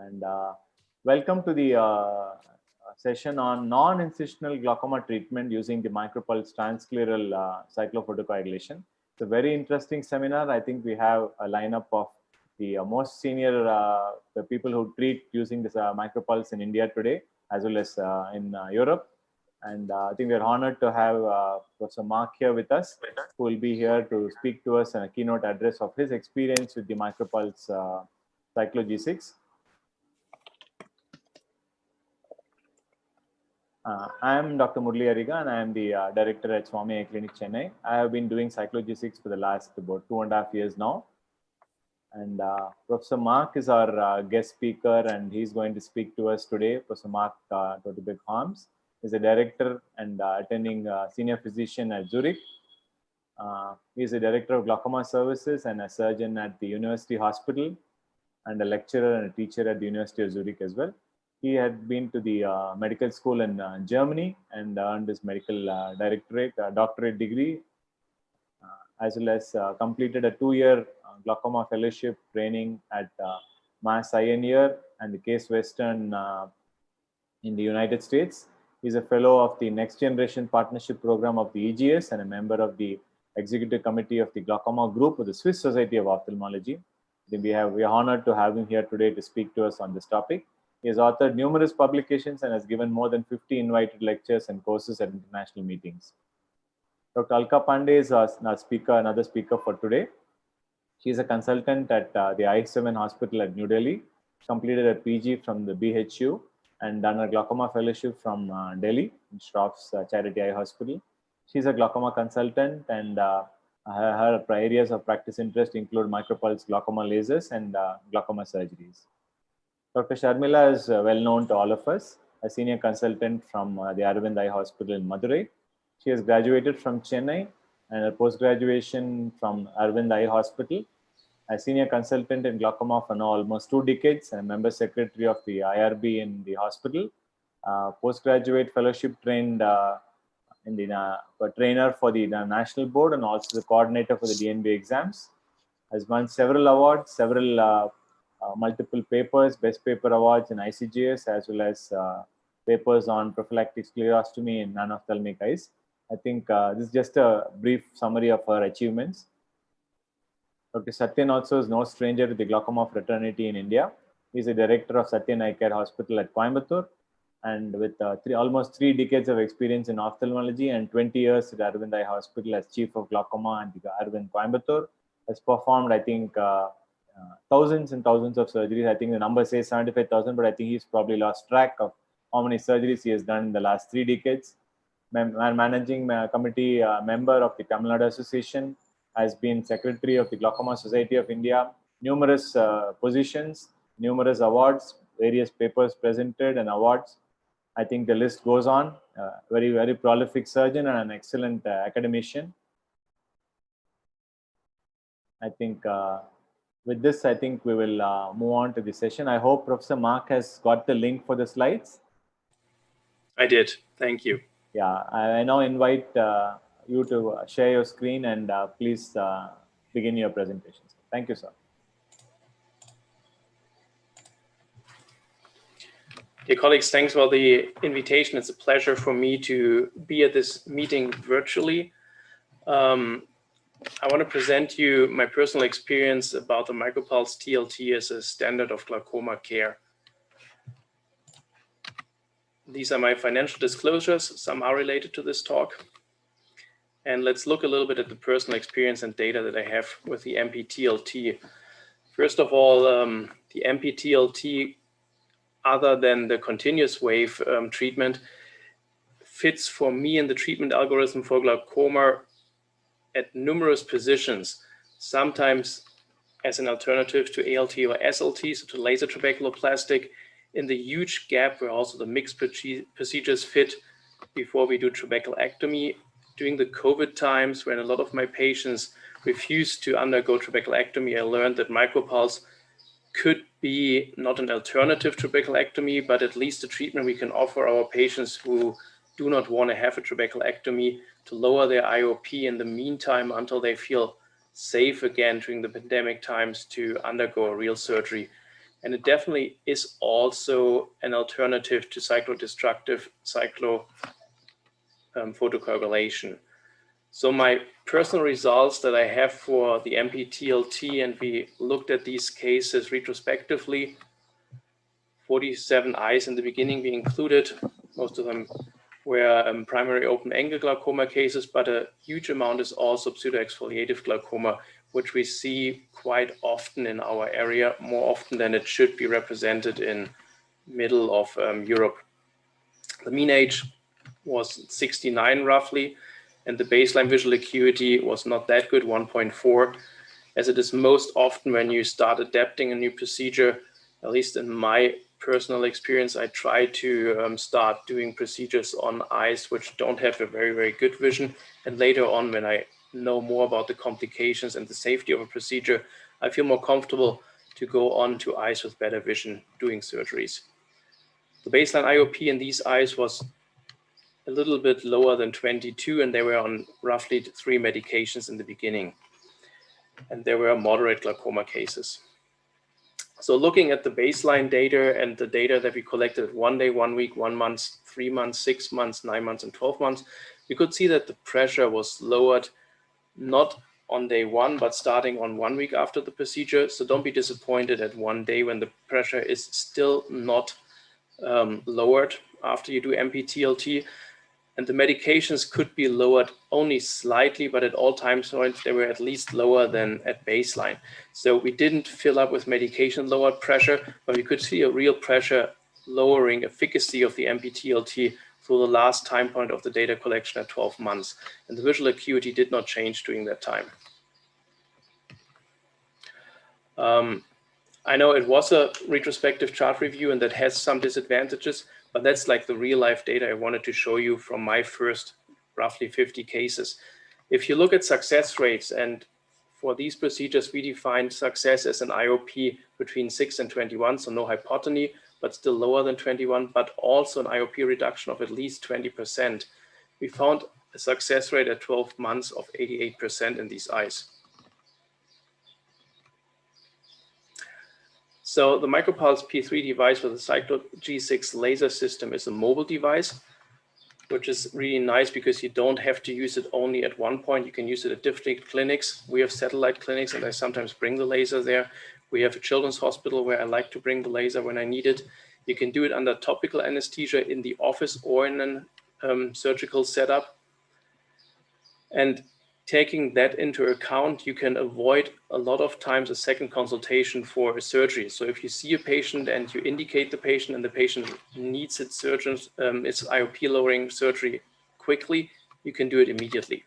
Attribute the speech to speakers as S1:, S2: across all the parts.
S1: and welcome to the session on non-incisional glaucoma treatment using the micropulse transcleral cyclophotocoagulation. It's a very interesting seminar. I think we have a lineup of the most senior the people who treat using this micropulse in India today, as well as in Europe. And I think we're honored to have Professor Mark here with us, who will be here to speak to us in a keynote address of his experience with the micropulse Cyclo G6. I am Dr. Murli Ariga, and I am the director at Swami Eye Clinic, Chennai. I have been doing Cyclo G6 for the last about 2.5 years now. And Professor Mark is our guest speaker, and he's going to speak to us today. Professor Mark Totebek Harms is a director and attending senior physician at Zurich. He is a director of glaucoma services and a surgeon at the University Hospital, and a lecturer and a teacher at the University of Zurich as well. He had been to the medical school in Germany and earned his medical doctorate degree, as well as completed a 2-year glaucoma fellowship training at Mass Eye and Ear and the Case Western in the United States. He's a fellow of the Next Generation Partnership Program of the EGS and a member of the Executive Committee of the Glaucoma Group of the Swiss Society of Ophthalmology. We are honored to have him here today to speak to us on this topic. He has authored numerous publications and has given more than 50 invited lectures and courses at international meetings. Dr. Alka Pandey is another speaker for today. She is a consultant at the I-7 Hospital at New Delhi, completed a PG from the BHU, and done a glaucoma fellowship from Delhi, in Shroff's Charity Eye Hospital. She's a glaucoma consultant, and her areas of practice interest include micropulse glaucoma lasers and glaucoma surgeries. Dr. Sharmila is well known to all of us, a senior consultant from the Arabian Eye Hospital in Madurai. She has graduated from Chennai and her post-graduation from Arabian Eye Hospital, a senior consultant in glaucoma for now almost 2 decades, and a member secretary of the IRB in the hospital. Postgraduate fellowship trained in the trainer for the national board and also the coordinator for the DNB exams. Has won several awards, several multiple papers, best paper awards in ICGS, as well as papers on prophylactic sclerostomy in non-ophthalmic eyes. I think this is just a brief summary of her achievements. Dr. Satyan also is no stranger to the glaucoma fraternity in India. He is a director of Satyan Eye Care Hospital at Coimbatore, and with almost 3 decades of experience in ophthalmology and 20 years at Aravind Eye Hospital as chief of glaucoma and Aravind Coimbatore, has performed, I think, thousands and thousands of surgeries. I think the number says 75,000, but I think he's probably lost track of how many surgeries he has done in the last 3 decades. Managing committee member of the Tamil Nadu Association, has been secretary of the Glaucoma Society of India, numerous positions, numerous awards, various papers presented and awards. I think the list goes on. Very, very prolific surgeon and an excellent academician. I think with this, I think we will move on to the session. I hope Professor Mark has got the link for the slides.
S2: I did. Thank you.
S1: Yeah, I now invite you to share your screen and please begin your presentation. Thank you, sir.
S2: Dear colleagues, thanks for the invitation. It's a pleasure for me to be at this meeting virtually. I want to present you my personal experience about the micropulse TLT as a standard of glaucoma care. These are my financial disclosures. Some are related to this talk. And let's look a little bit at the personal experience and data that I have with the Mptlt. First of all, the Mptlt, other than the continuous wave treatment, fits for me in the treatment algorithm for glaucoma at numerous positions, sometimes as an alternative to ALT or SLT, so to laser trabeculoplastic, in the huge gap where also the mixed procedures fit before we do trabeculectomy. During the COVID times, when a lot of my patients refused to undergo trabeculectomy, I learned that micropulse could be not an alternative to trabeculectomy, but at least a treatment we can offer our patients who do not want to have a trabeculectomy to lower their IOP in the meantime until they feel safe again during the pandemic times to undergo a real surgery And it definitely is also an alternative to cyclodestructive photocoagulation. So my personal results that I have for the Mptlt, and we looked at these cases retrospectively, 47 eyes in the beginning we included. Most of them were primary open-angle glaucoma cases, but a huge amount is also pseudoexfoliative glaucoma, which we see quite often in our area, more often than it should be represented in middle of Europe. The mean age was 69 roughly, and the baseline visual acuity was not that good, 1.4, as it is most often when you start adapting a new procedure. At least in my personal experience, I try to start doing procedures on eyes which don't have a very, very good vision. And later on, when I know more about the complications and the safety of a procedure, I feel more comfortable to go on to eyes with better vision doing surgeries. The baseline IOP in these eyes was a little bit lower than 22, and they were on roughly 3 medications in the beginning. And there were moderate glaucoma cases. So looking at the baseline data and the data that we collected at 1 day, 1 week, 1 month, 3 months, 6 months, 9 months, and 12 months, we could see that the pressure was lowered not on day 1, but starting on 1 week after the procedure. So don't be disappointed at 1 day when the pressure is still not lowered after you do Mptlt. And the medications could be lowered only slightly, but at all time points, they were at least lower than at baseline. So we didn't fill up with medication lowered pressure, but we could see a real pressure lowering efficacy of the Mptlt through the last time point of the data collection at 12 months. And the visual acuity did not change during that time. I know it was a retrospective chart review and that has some disadvantages, but that's like the real life data I wanted to show you from my first roughly 50 cases. If you look at success rates, and for these procedures, we defined success as an IOP between 6 and 21, so no hypotony, but still lower than 21, but also an IOP reduction of at least 20%. We found a success rate at 12 months of 88% in these eyes. So the Micropus P3 device with a Cyclo G6 laser system is a mobile device, which is really nice because you don't have to use it only at one point. You can use it at different clinics. We have satellite clinics and I sometimes bring the laser there. We have a children's hospital where I like to bring the laser when I need it. You can do it under topical anesthesia in the office or in a surgical setup. And taking that into account, you can avoid a lot of times a second consultation for a surgery. So if you see a patient and you indicate the patient and the patient needs its surgeon's its IOP lowering surgery quickly, you can do it immediately.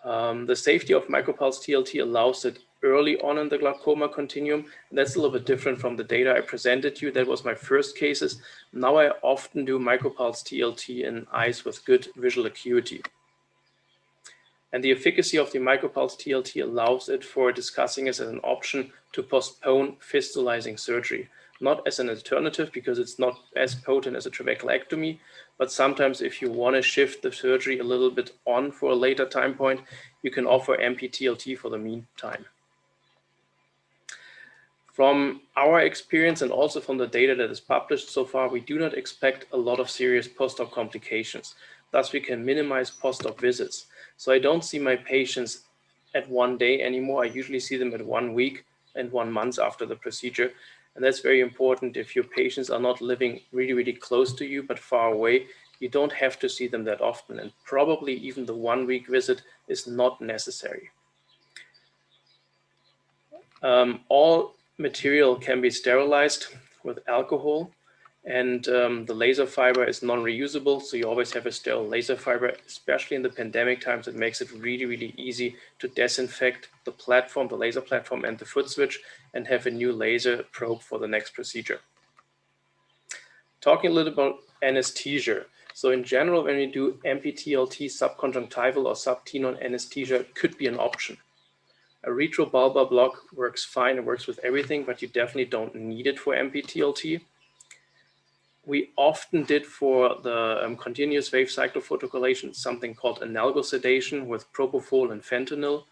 S2: The safety of Micropus TLT allows it early on in the glaucoma continuum. And that's a little bit different from the data I presented you. That was my first cases. Now I often do Micropus TLT in eyes with good visual acuity. And the efficacy of the Micropus TLT allows it for discussing as an option to postpone fistulizing surgery, not as an alternative because it's not as potent as a trabeculectomy, but sometimes if you want to shift the surgery a little bit on for a later time point, you can offer Mptlt for the meantime. From our experience and also from the data that is published so far, we do not expect a lot of serious post-op complications. Thus, we can minimize post-op visits. So I don't see my patients at 1 day anymore. I usually see them at 1 week and 1 month after the procedure. And that's very important. If your patients are not living really, really close to you, but far away, you don't have to see them that often. And probably even the 1 week visit is not necessary. All material can be sterilized with alcohol. And the laser fiber is non-reusable, so you always have a sterile laser fiber, especially in the pandemic times. It makes it really, really easy to disinfect the platform, the laser platform and the foot switch, and have a new laser probe for the next procedure. Talking a little about anesthesia. So in general, when we do Mptlt, subconjunctival or subtenon anesthesia could be an option. A retrobulbar block works fine, it works with everything, but you definitely don't need it for Mptlt. We often did for the continuous wave cyclophotocoagulation something called analgosedation with propofol and fentanyl.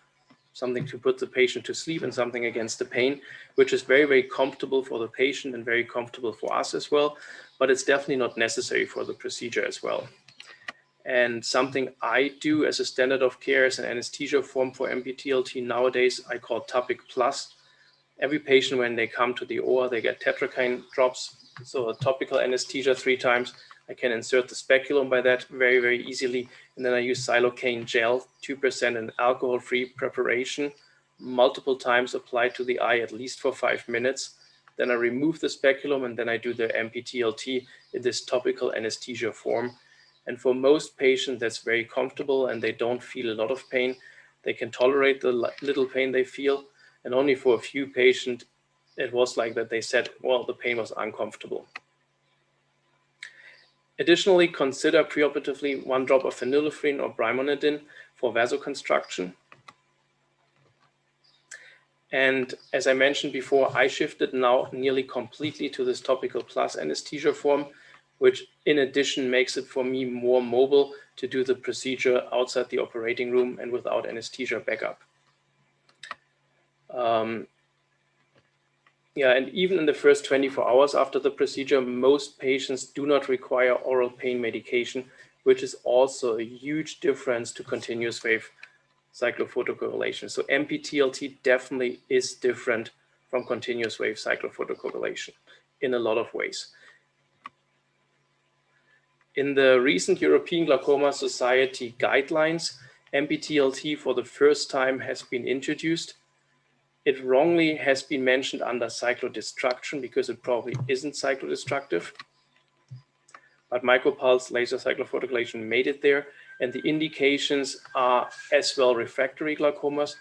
S2: something to put the patient to sleep and something against the pain, which is very, very comfortable for the patient and very comfortable for us as well, but it's definitely not necessary for the procedure as well. And something I do as a standard of care as an anesthesia form for Mptlt nowadays, I call Topic Plus. Every patient, when they come to the OR, they get tetracaine drops, so a topical anesthesia 3 times. I can insert the speculum by that very, very easily. And then I use xylocaine gel, 2% in alcohol-free preparation, multiple times applied to the eye, at least for 5 minutes. Then I remove the speculum and then I do the Mptlt in this topical anesthesia form. And for most patients, that's very comfortable and they don't feel a lot of pain. They can tolerate the little pain they feel. And only for a few patients, it was like that they said, well, the pain was uncomfortable. Additionally, consider preoperatively 1 drop of phenylephrine or brimonidine for vasoconstriction. And as I mentioned before, I shifted now nearly completely to this topical plus anesthesia form, which in addition makes it for me more mobile to do the procedure outside the operating room and without anesthesia backup. And even in the first 24 hours after the procedure, most patients do not require oral pain medication, which is also a huge difference to continuous wave cyclophotocoagulation. So Mptlt definitely is different from continuous wave cyclophotocoagulation in a lot of ways. In the recent European Glaucoma Society guidelines, Mptlt for the first time has been introduced. It wrongly has been mentioned under cyclodestruction because it probably isn't cyclodestructive. But micropulse laser cyclophotocoagulation made it there. And the indications are as well refractory glaucomas,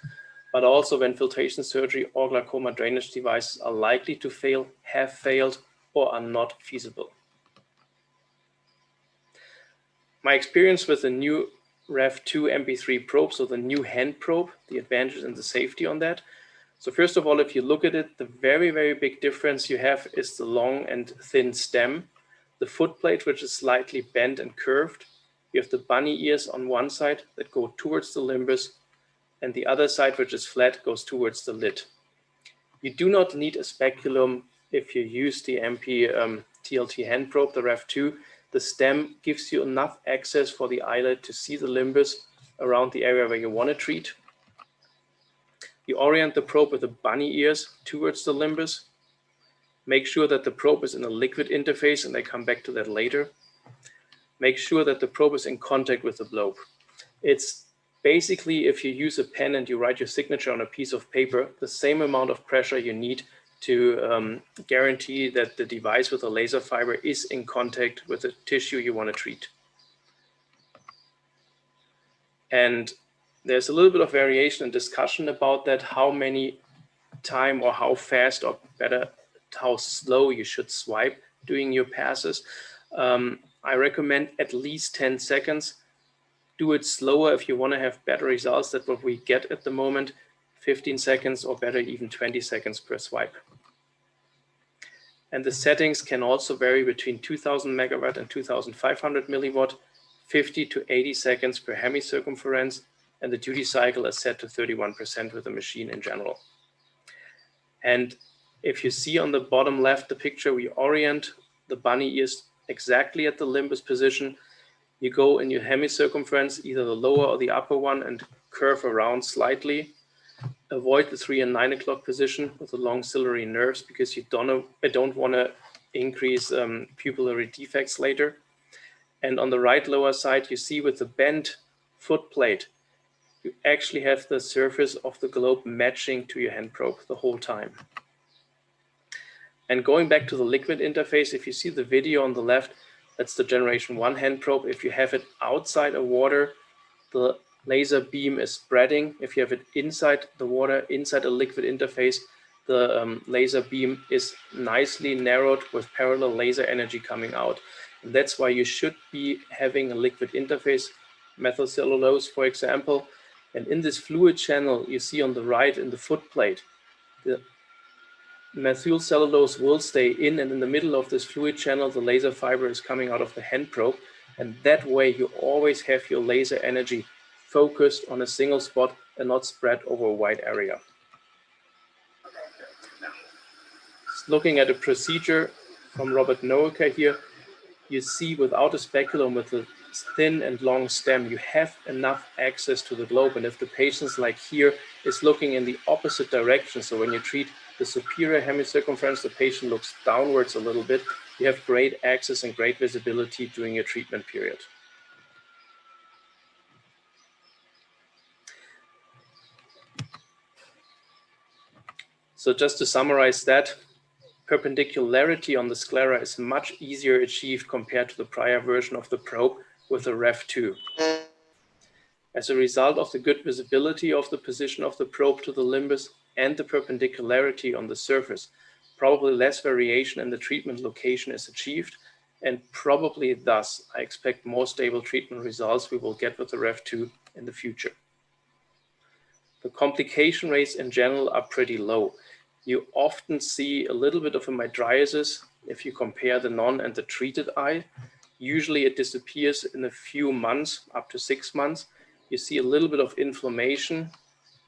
S2: but also when filtration surgery or glaucoma drainage devices are likely to fail, have failed, or are not feasible. My experience with the new Rev2 MP3 probe, so the new hand probe, the advantages and the safety on that. So first of all, if you look at it, the very, very big difference you have is the long and thin stem, the footplate, which is slightly bent and curved. You have the bunny ears on one side that go towards the limbus, and the other side, which is flat, goes towards the lid. You do not need a speculum if you use the Mptlt hand probe, the Rev2. The stem gives you enough access for the eyelid to see the limbus around the area where you want to treat. You orient the probe with the bunny ears towards the limbus. Make sure that the probe is in a liquid interface, and I come back to that later. Make sure that the probe is in contact with the globe. It's basically, if you use a pen and you write your signature on a piece of paper, the same amount of pressure you need to guarantee that the device with a laser fiber is in contact with the tissue you want to treat. And there's a little bit of variation and discussion about that, how many time or how fast, or better, how slow you should swipe doing your passes. I recommend at least 10 seconds. Do it slower if you want to have better results. That's what we get at the moment, 15 seconds or better, even 20 seconds per swipe. And the settings can also vary between 2000 megawatt and 2500 milliwatt, 50 to 80 seconds per hemicircumference, and the duty cycle is set to 31% with the machine in general. And if you see on the bottom left the picture, we orient the bunny ears exactly at the limbus position. You go in your hemicircumference, either the lower or the upper one, and curve around slightly. Avoid the 3 and 9 o'clock position with the long ciliary nerves, because you don't want to increase pupillary defects later. And on the right lower side, you see with the bent foot plate, you actually have the surface of the globe matching to your hand probe the whole time. And going back to the liquid interface, if you see the video on the left, that's the generation 1 hand probe. If you have it outside of water, the laser beam is spreading. If you have it inside the water, inside a liquid interface, the laser beam is nicely narrowed with parallel laser energy coming out. And that's why you should be having a liquid interface, methylcellulose, for example. And in this fluid channel, you see on the right in the foot plate, the methylcellulose will stay in, and in the middle of this fluid channel, the laser fiber is coming out of the hand probe. And that way you always have your laser energy focused on a single spot and not spread over a wide area. Looking at a procedure from Robert Noacker here, you see without a speculum with a thin and long stem, you have enough access to the globe. And if the patient's like here is looking in the opposite direction, so when you treat the superior hemicircumference, the patient looks downwards a little bit, you have great access and great visibility during your treatment period. So just to summarize that, perpendicularity on the sclera is much easier achieved compared to the prior version of the probe with the Rev2. As a result of the good visibility of the position of the probe to the limbus and the perpendicularity on the surface, probably less variation in the treatment location is achieved, and probably thus I expect more stable treatment results we will get with the Rev2 in the future. The complication rates in general are pretty low. You often see a little bit of a mydriasis if you compare the non and the treated eye. Usually it disappears in a few months, up to 6 months. You see a little bit of inflammation,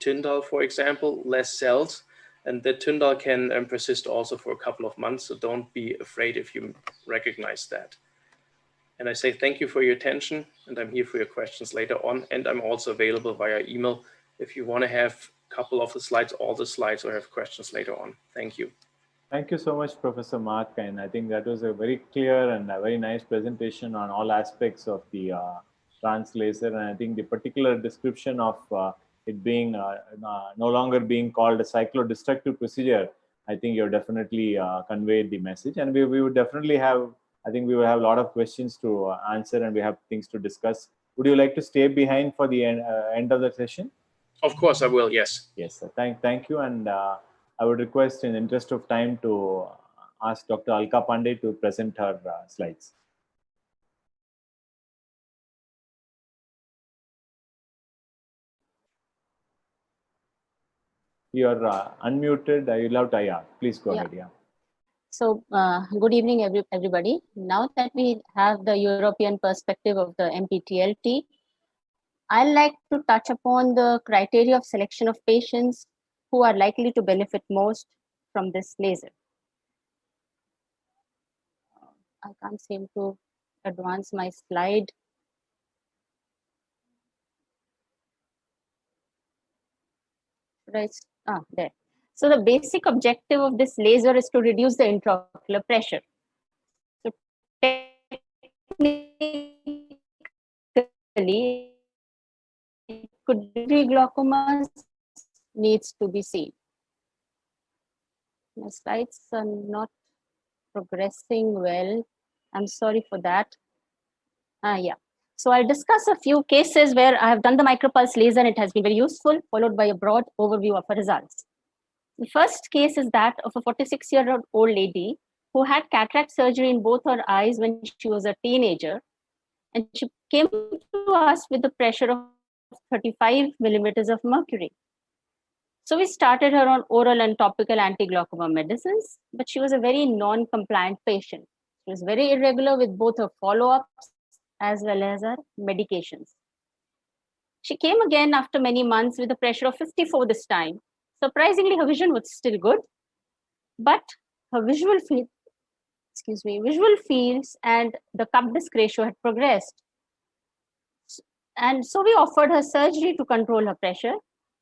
S2: Tyndall, for example, less cells, and that Tyndall can persist also for a couple of months, so don't be afraid if you recognize that. And I say thank you for your attention, and I'm here for your questions later on, and I'm also available via email if you want to have a couple of the slides, all the slides, or have questions later on. Thank you.
S1: Thank you so much, Professor Mark, and I think that was a very clear and a very nice presentation on all aspects of the translaser, and I think the particular description of it being no longer being called a cyclodestructive procedure, I think you've definitely conveyed the message, and we would definitely have, I think we will have a lot of questions to answer, and we have things to discuss. Would you like to stay behind for the end of the session?
S2: Of course I will, yes.
S1: Yes, sir. Thank you, and I would request, in the interest of time, to ask Dr. Alka Pandey to present her slides. You're unmuted. You'll have to, please go ahead. Yeah.
S3: So good evening, everybody. Now that we have the European perspective of the Mptlt, I'd like to touch upon the criteria of selection of patients who are likely to benefit most from this laser. I can't seem to advance my slide. Right. There. So the basic objective of this laser is to reduce the intraocular pressure. So technically, glaucomas needs to be seen. My slides are not progressing well. I'm sorry for that. Yeah. So I'll discuss a few cases where I have done the micropulse laser and it has been very useful, followed by a broad overview of the results. The first case is that of a 46-year-old lady who had cataract surgery in both her eyes when she was a teenager. And she came to us with a pressure of 35 millimeters of mercury. So we started her on oral and topical anti-glaucoma medicines, but she was a very non-compliant patient. She was very irregular with both her follow-ups as well as her medications. She came again after many months with a pressure of 54 this time. Surprisingly, her vision was still good, but her visual fields and the cup disc ratio had progressed. And so we offered her surgery to control her pressure,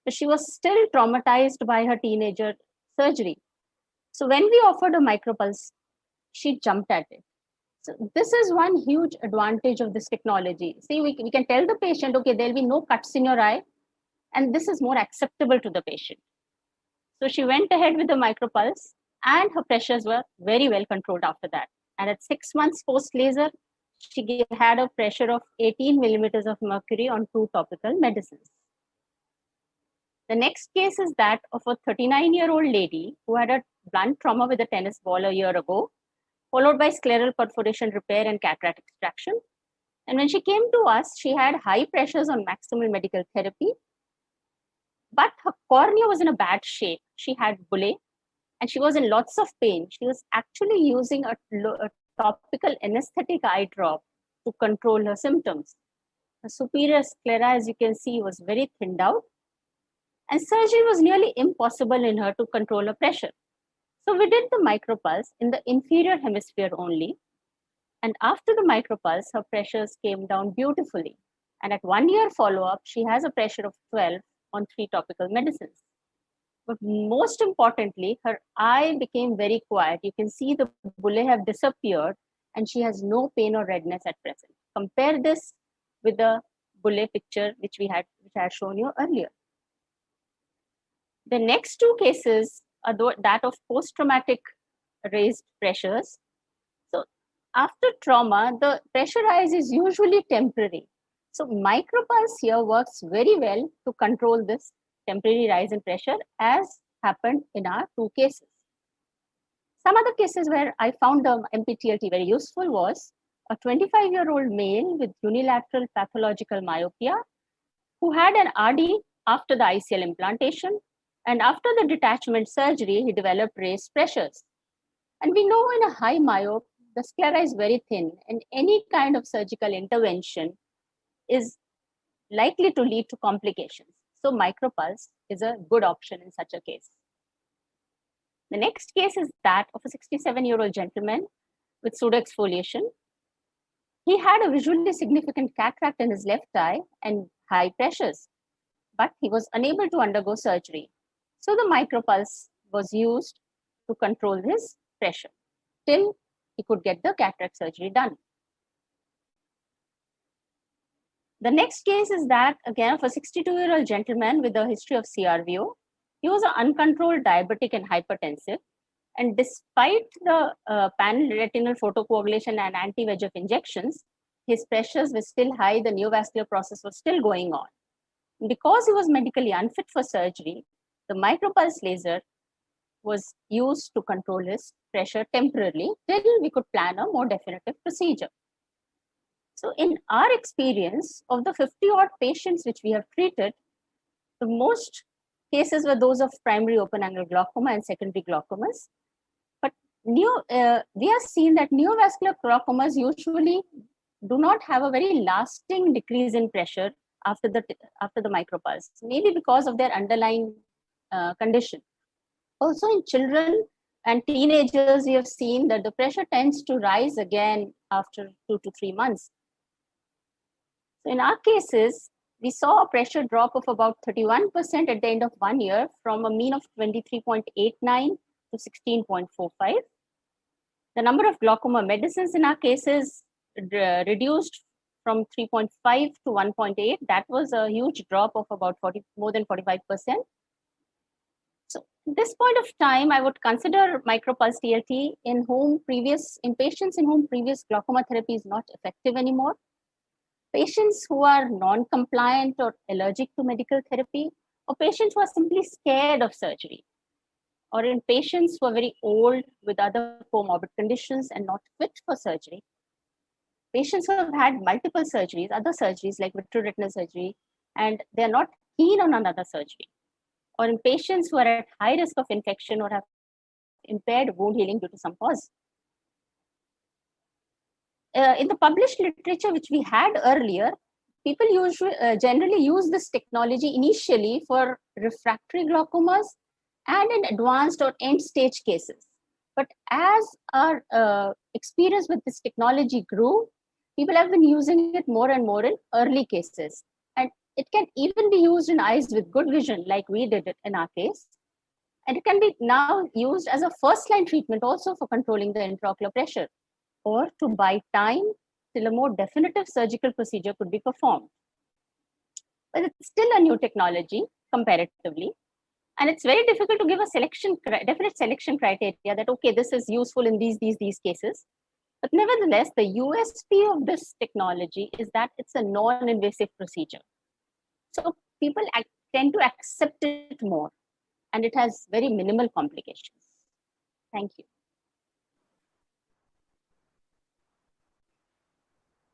S3: but she was still traumatized by her teenager surgery. So when we offered a micropulse, she jumped at it. So this is one huge advantage of this technology. See, we can tell the patient, okay, there'll be no cuts in your eye, and this is more acceptable to the patient. So she went ahead with the micropulse, and her pressures were very well controlled after that. And at 6 months post-laser, she had a pressure of 18 millimeters of mercury on 2 topical medicines. The next case is that of a 39-year-old lady who had a blunt trauma with a tennis ball a year ago, followed by scleral perforation repair and cataract extraction. And when she came to us, she had high pressures on maximal medical therapy, but her cornea was in a bad shape. She had bullae, and she was in lots of pain. She was actually using a topical anesthetic eye drop to control her symptoms. The superior sclera, as you can see, was very thinned out, and surgery was nearly impossible in her to control her pressure. So we did the micropulse in the inferior hemisphere only. And after the micropulse, her pressures came down beautifully. And at 1 year follow-up, she has a pressure of 12 on 3 topical medicines. But most importantly, her eye became very quiet. You can see the bullae have disappeared and she has no pain or redness at present. Compare this with the bullae picture which I had shown you earlier. The next 2 cases are that of post-traumatic raised pressures. So after trauma, the pressure rise is usually temporary. So micropulse here works very well to control this temporary rise in pressure, as happened in our 2 cases. Some other cases where I found the Mptlt very useful was a 25-year-old male with unilateral pathological myopia who had an RD after the ICL implantation, and after the detachment surgery, he developed raised pressures. And we know in a high myope, the sclera is very thin, and any kind of surgical intervention is likely to lead to complications. So micropulse is a good option in such a case. The next case is that of a 67-year-old gentleman with pseudoexfoliation. He had a visually significant cataract in his left eye and high pressures, but he was unable to undergo surgery. So the micropulse was used to control his pressure till he could get the cataract surgery done. The next case is that, again, of a 62-year-old gentleman with a history of CRVO. He was an uncontrolled diabetic and hypertensive. And despite the panel retinal photocoagulation and anti-VEGF injections, his pressures were still high, the neovascular process was still going on. And because he was medically unfit for surgery, the micropulse laser was used to control his pressure temporarily till we could plan a more definitive procedure. So in our experience, of the 50-odd patients which we have treated, the most cases were those of primary open-angle glaucoma and secondary glaucomas. But we have seen that neovascular glaucomas usually do not have a very lasting decrease in pressure after the micropulse, maybe because of their underlying condition. Also in children and teenagers, we have seen that the pressure tends to rise again after 2 to 3 months. So in our cases, we saw a pressure drop of about 31% at the end of 1 year from a mean of 23.89 to 16.45. The number of glaucoma medicines in our cases reduced from 3.5 to 1.8. That was a huge drop of about more than 45%. So at this point of time, I would consider micropulse TLT in patients in whom previous glaucoma therapy is not effective anymore. Patients who are non-compliant or allergic to medical therapy, or patients who are simply scared of surgery, or in patients who are very old with other comorbid conditions and not fit for surgery. Patients who have had multiple surgeries, other surgeries like vitreoretinal surgery, and they're not keen on another surgery. Or in patients who are at high risk of infection or have impaired wound healing due to some cause. In the published literature which we had earlier, people generally use this technology initially for refractory glaucomas and in advanced or end-stage cases. But as our experience with this technology grew, people have been using it more and more in early cases. And it can even be used in eyes with good vision, like we did it in our case. And it can be now used as a first-line treatment also for controlling the intraocular pressure, or to buy time till a more definitive surgical procedure could be performed. But it's still a new technology comparatively. And it's very difficult to give a definite selection criteria that, okay, this is useful in these cases. But nevertheless, the USP of this technology is that it's a non-invasive procedure. So people tend to accept it more, and it has very minimal complications. Thank you.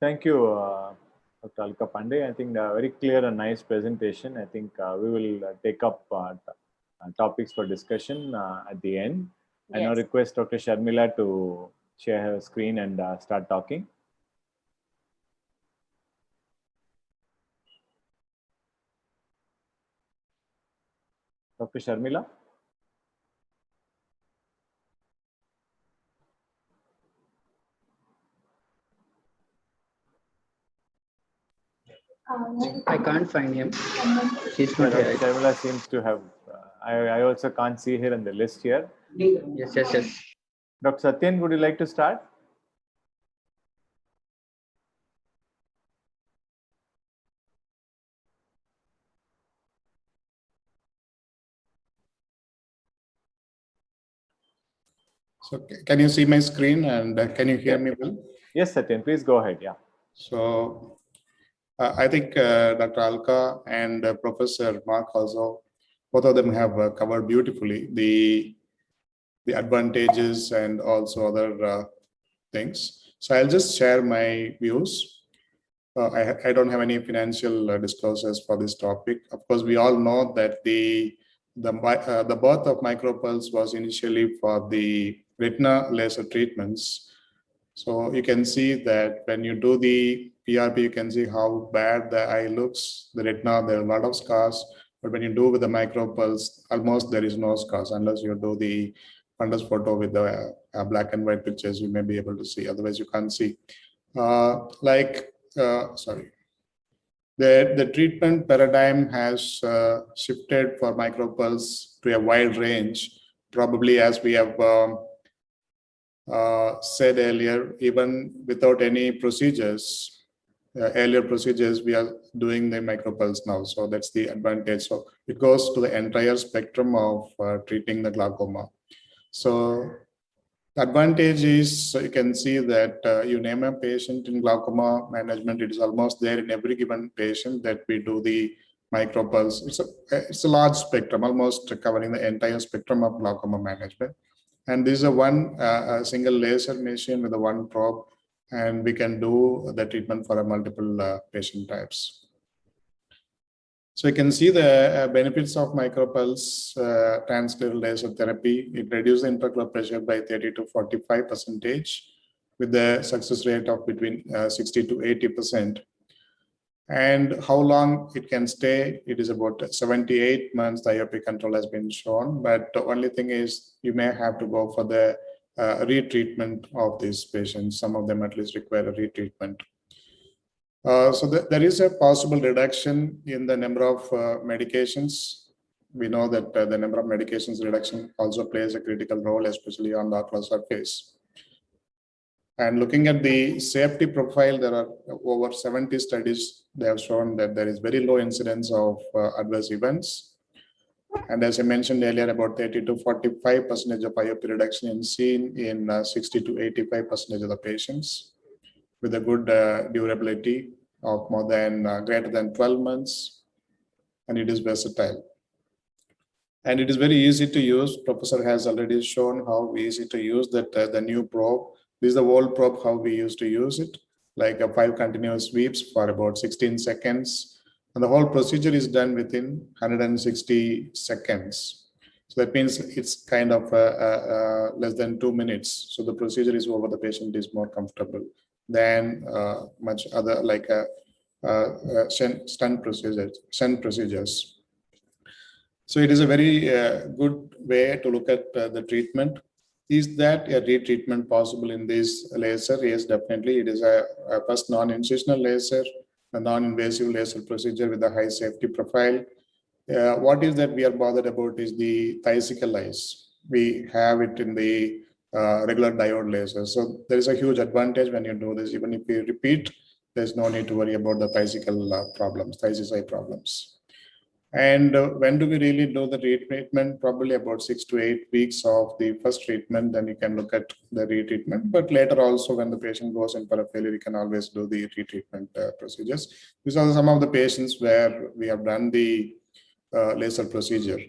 S1: Thank you, Dr. Alka Pandey. I think a very clear and nice presentation. I think we will take up topics for discussion at the end. I now request Dr. Sharmila to share her screen and start talking. Dr. Sharmila?
S4: I can't find him. He's not
S1: Dr.
S4: here.
S1: Sharmila seems to have, I also can't see her in the list here.
S4: Yes.
S1: Dr. Satyan, would you like to start?
S5: So can you see my screen and can you hear me well?
S1: Yes, Satyan, please go ahead. Yeah.
S5: So I think Dr. Alka and Professor Mark also, both of them have covered beautifully the advantages and also other things. So I'll just share my views. I don't have any financial disclosures for this topic. Of course, we all know that the birth of Micropus was initially for the retina laser treatments. So you can see that when you do the PRP, you can see how bad the eye looks, the retina, there are a lot of scars. But when you do with the Micropus, almost there is no scars unless you do the fundus photo with the black and white pictures, you may be able to see, otherwise you can't see. The treatment paradigm has shifted for Micropus to a wide range, probably as we have said earlier, even without any procedures, earlier procedures, we are doing the Micropus now. So that's the advantage. So it goes to the entire spectrum of treating the glaucoma. So the advantage is, so you can see that you name a patient in glaucoma management, it is almost there in every given patient that we do the Micropus. It's a large spectrum, almost covering the entire spectrum of glaucoma management. And this is a single laser machine with a one probe, and we can do the treatment for multiple patient types. So you can see the benefits of Micropulse transscleral laser therapy. It reduces the intraocular pressure by 30 to 45% with the success rate of between 60 to 80%. And how long it can stay, it is about 78 months, the IOP control has been shown. But the only thing is you may have to go for the retreatment of these patients. Some of them at least require a retreatment. So there is a possible reduction in the number of medications. We know that the number of medications reduction also plays a critical role, especially on the ocular surface. And looking at the safety profile, there are over 70 studies. They have shown that there is very low incidence of adverse events. And as I mentioned earlier, about 30 to 45% of IOP reduction is seen in 60 to 85% of the patients with a good durability of more than greater than 12 months. And it is versatile. And it is very easy to use. Professor has already shown how easy to use that the new probe. This is the old probe, how we used to use it, like 5 continuous sweeps for about 16 seconds. And the whole procedure is done within 160 seconds. So that means it's kind of less than 2 minutes. So the procedure is over, the patient is more comfortable than much other like stent procedures. So it is a very good way to look at the treatment. Is that a retreatment possible in this laser? Yes, definitely. It is a first non-incisional laser, a non-invasive laser procedure with a high safety profile. What is that we are bothered about is the thicycle eyes. We have it in the regular diode laser. So there is a huge advantage when you do this. Even if you repeat, there's no need to worry about the thicycle problems, thysis eye problems. And when do we really do the retreatment? Probably about 6 to 8 weeks of the first treatment, then you can look at the retreatment. But later also, when the patient goes in for a failure, you can always do the retreatment procedures. These are some of the patients where we have done the laser procedure.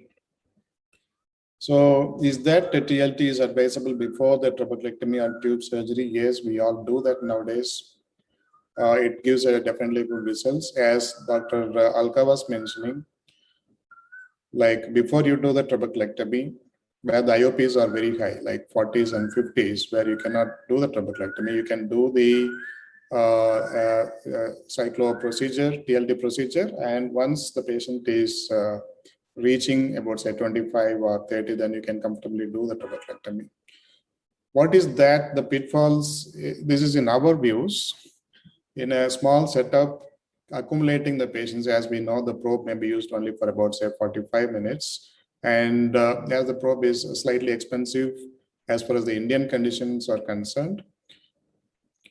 S5: So is that the TLT is advisable before the trabeculectomy or tube surgery? Yes, we all do that nowadays. It gives definitely good results. As Dr. Alka was mentioning, like before you do the trabeculectomy, where the IOPs are very high, like 40s and 50s, where you cannot do the trabeculectomy, you can do the cyclo procedure, TLT procedure. And once the patient is reaching about say 25 or 30, then you can comfortably do the trabeculectomy. What is that? The pitfalls, this is in our views, in a small setup, accumulating the patients, as we know, the probe may be used only for about say 45 minutes. And as the probe is slightly expensive as far as the Indian conditions are concerned,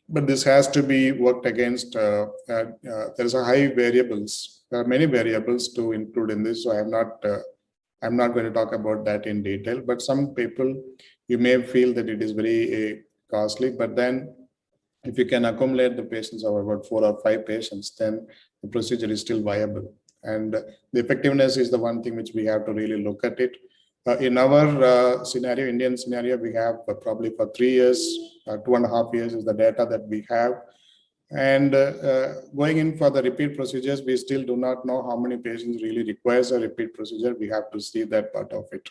S5: but this has to be worked against. There is a high variables. There are many variables to include in this. So I'm not going to talk about that in detail. But some people, you may feel that it is very costly. But then, if you can accumulate the patients of about 4 or 5 patients, then the procedure is still viable. And the effectiveness is the one thing which we have to really look at it. In our scenario, Indian scenario, we have probably for 3 years, 2.5 years is the data that we have. And going in for the repeat procedures, we still do not know how many patients really requires a repeat procedure. We have to see that part of it.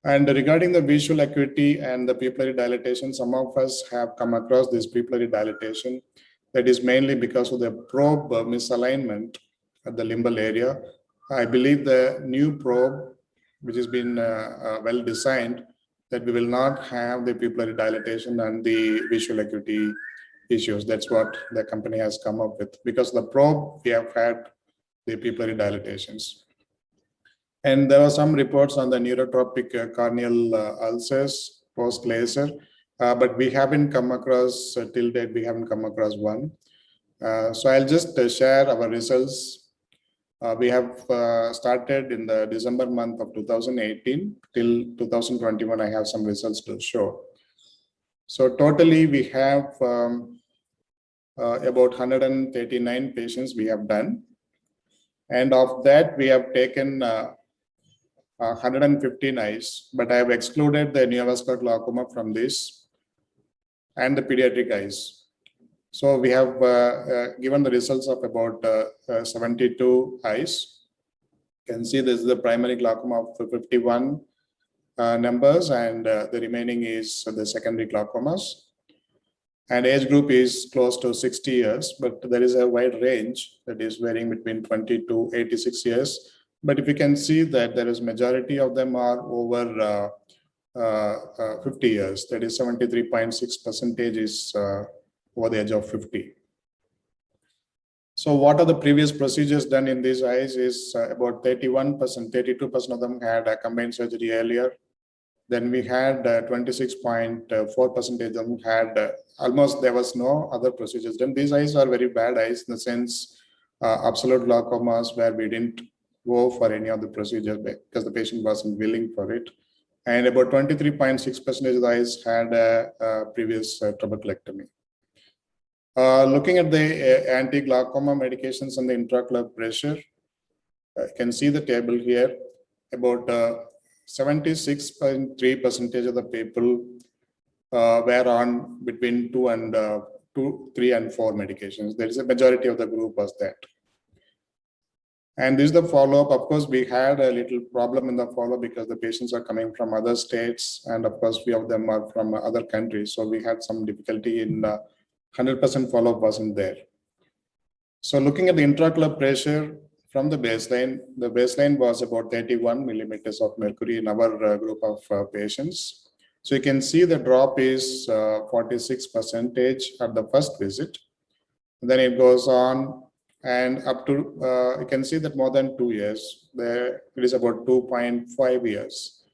S5: And regarding the visual acuity and the papillary dilatation, some of us have come across this papillary dilatation. That is mainly because of the probe misalignment at the limbal area. I believe the new probe, which has been well designed, that we will not have the papillary dilatation and the visual acuity issues. That's what the company has come up with. Because the probe, we have had the papillary dilatations. And there are some reports on the neurotropic corneal ulcers post-laser, but we haven't come across, till date, we haven't come across one. So I'll just share our results. We have started in the December month of 2018 till 2021. I have some results to show. So totally we have about 139 patients we have done. And of that, we have taken 115 eyes, but I have excluded the neovascular glaucoma from this and the pediatric eyes. So we have given the results of about 72 eyes. You can see this is the primary glaucoma of 51 numbers, and the remaining is the secondary glaucomas. And age group is close to 60 years, but there is a wide range that is varying between 20 to 86 years. But if you can see that there is majority of them are over 50 years, that is 73.6% is over the age of 50. So what are the previous procedures done in these eyes is about 31%, 32% of them had a combined surgery earlier. Then we had 26.4% of them had almost there was no other procedures done. These eyes are very bad eyes in the sense absolute glaucomas where we didn't go for any of the procedures because the patient wasn't willing for it. And about 23.6% of the eyes had a previous trabeculectomy. Looking at the anti-glaucoma medications and the intraocular pressure, you can see the table here. About 76.3% of the people were on between 3 and 4 medications. There is a majority of the group was that. And this is the follow-up. Of course, we had a little problem in the follow-up because the patients are coming from other states, and of course, few of them are from other countries. So we had some difficulty in 100% follow-up wasn't there. So looking at the intraocular pressure from the baseline was about 31 millimeters of mercury in our group of patients. So you can see the drop is 46% at the first visit. Then it goes on and up to, you can see that more than 2 years, there it is about 2.5 years.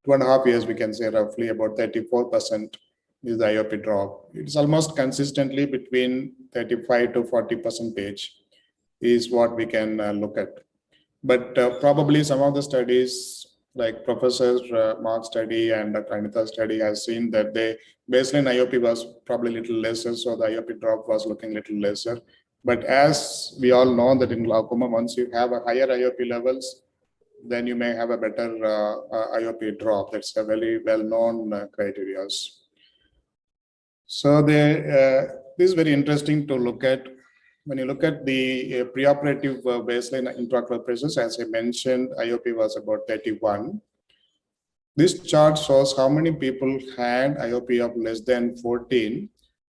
S5: 2.5 years, we can say roughly about 34% is the IOP drop. It's almost consistently between 35 to 40% is what we can look at. But probably some of the studies like Professor Mark's study and Dr. Anita's study has seen that the baseline IOP was probably a little lesser, so the IOP drop was looking a little lesser. But as we all know that in glaucoma, once you have a higher IOP levels, then you may have a better IOP drop. That's a very well-known criteria. So this is very interesting to look at. When you look at the preoperative baseline intraocular pressures, as I mentioned, IOP was about 31. This chart shows how many people had IOP of less than 14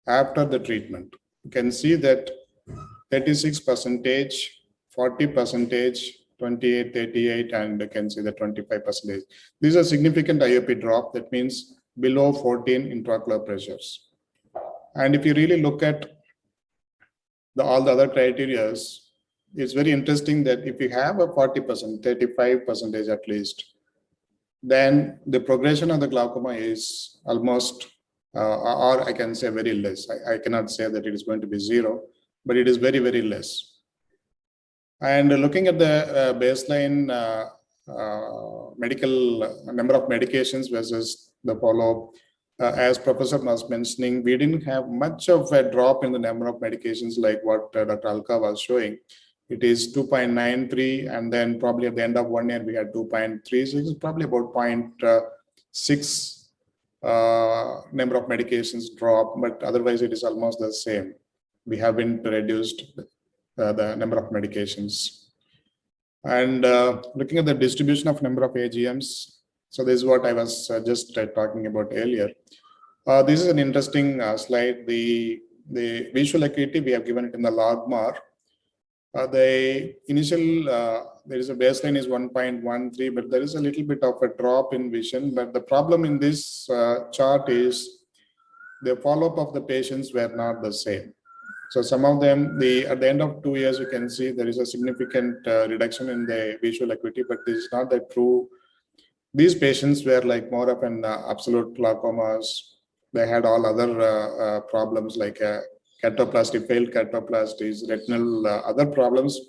S5: after the treatment. You can see that 36%, 40%, 28, 38, and you can see the 25%. These are significant IOP drop. That means below 14 intraocular pressures. And if you really look at all the other criteria, it's very interesting that if you have a 40%, 35% at least, then the progression of the glaucoma is almost, or I can say very less. I cannot say that it is going to be zero, but it is very, very less. And looking at the baseline medical number of medications versus the follow-up, as Professor was mentioning, we didn't have much of a drop in the number of medications like what Dr. Alka was showing. It is 2.93, and then probably at the end of 1 year we had 2.3, so it's probably about 0.6 number of medications drop, but otherwise it is almost the same. We haven't reduced the number of medications. And looking at the distribution of number of AGMs, so this is what I was just talking about earlier. This is an interesting slide. The visual acuity, we have given it in the logMAR. The initial, there is a baseline is 1.13, but there is a little bit of a drop in vision. But the problem in this chart is the follow-up of the patients were not the same. So some of them, at the end of 2 years, you can see there is a significant reduction in the visual acuity, but this is not the true. These patients were like more of an absolute glaucomas. They had all other problems like keratoplasty, failed keratoplasties, retinal other problems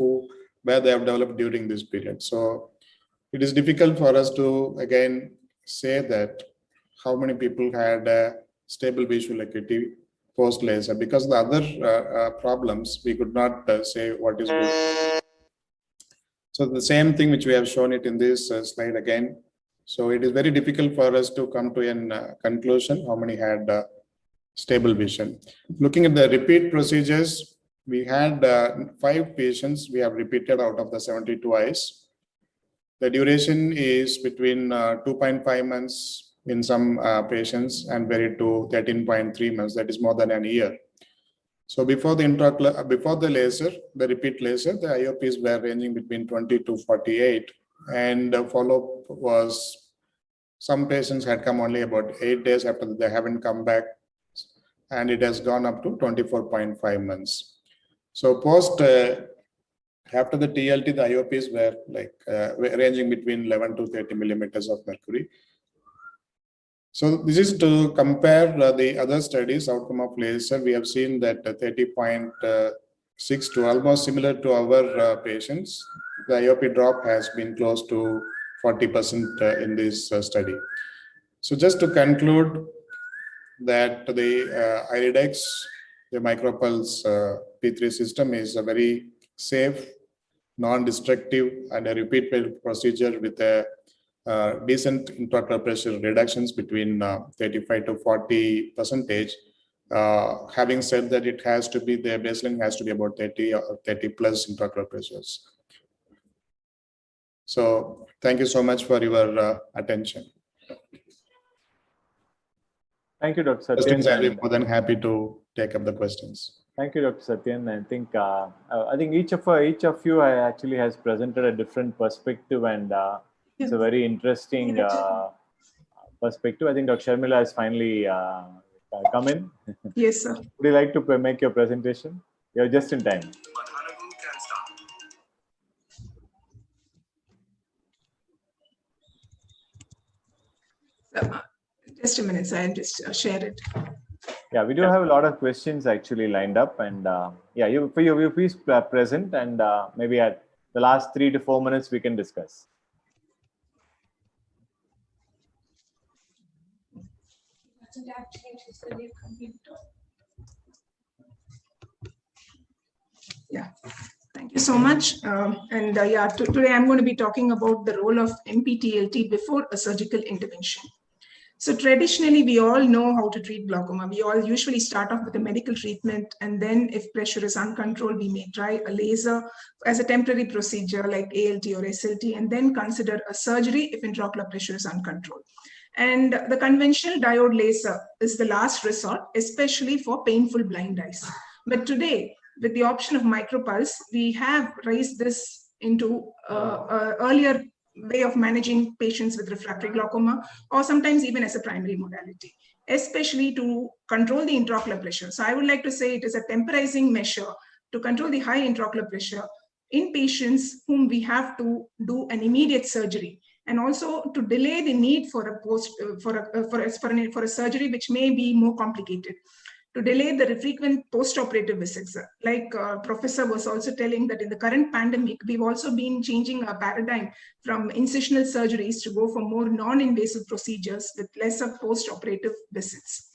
S5: where they have developed during this period. So it is difficult for us to again say that how many people had stable visual acuity post laser, because the other problems we could not say what is good. So the same thing which we have shown it in this slide again. So it is very difficult for us to come to a conclusion how many had stable vision. Looking at the repeat procedures, we had 5 patients we have repeated out of the 72 eyes. The duration is between 2.5 months in some patients and varied to 13.3 months. That is more than a year. So before the intraocular, before the laser, the repeat laser, the IOPs were ranging between 20 to 48, and follow-up was, some patients had come only about 8 days after that, they haven't come back, and it has gone up to 24.5 months. So post after the TLT, the IOPs were like ranging between 11 to 30 millimeters of mercury. So this is to compare the other studies outcome of laser. We have seen that 30.6 to almost similar to our patients. The IOP drop has been close to 40% in this study. So just to conclude that the Iridex, the Micropus P3 system is a very safe, non-destructive and a repeat procedure with a decent intraocular pressure reductions between 35 to 40%. Having said that, it has to be, the baseline has to be about 30 or 30 plus intraocular pressures. So thank you so much for your attention.
S1: Thank you, Dr. Satyan.
S5: I'll be more than happy to take up the questions.
S1: Thank you, Dr. Satyan. I think each of you actually has presented a different perspective, and it's a very interesting perspective. I think Dr. Sharmila has finally come in.
S6: Yes, sir.
S1: Would you like to make your presentation? You're just in time.
S6: Just a minute, I'll just share it.
S1: Yeah, we do have a lot of questions actually lined up, and yeah, you please present, and maybe at the last 3 to 4 minutes we can discuss.
S6: Yeah, thank you so much. Yeah, today I'm going to be talking about the role of Mptlt before a surgical intervention. So traditionally, we all know how to treat glaucoma. We all usually start off with a medical treatment, and then if pressure is uncontrolled, we may try a laser as a temporary procedure like ALT or SLT, and then consider a surgery if intraocular pressure is uncontrolled. And the conventional diode laser is the last resort, especially for painful blind eyes. But today, with the option of Micropus, we have raised this into earlier way of managing patients with refractory glaucoma, or sometimes even as a primary modality, especially to control the intraocular pressure. So I would like to say it is a temporizing measure to control the high intraocular pressure in patients whom we have to do an immediate surgery, and also to delay the need for a surgery which may be more complicated, to delay the frequent post-operative visits. Like Professor was also telling that in the current pandemic, we've also been changing our paradigm from incisional surgeries to go for more non-invasive procedures with lesser post-operative visits.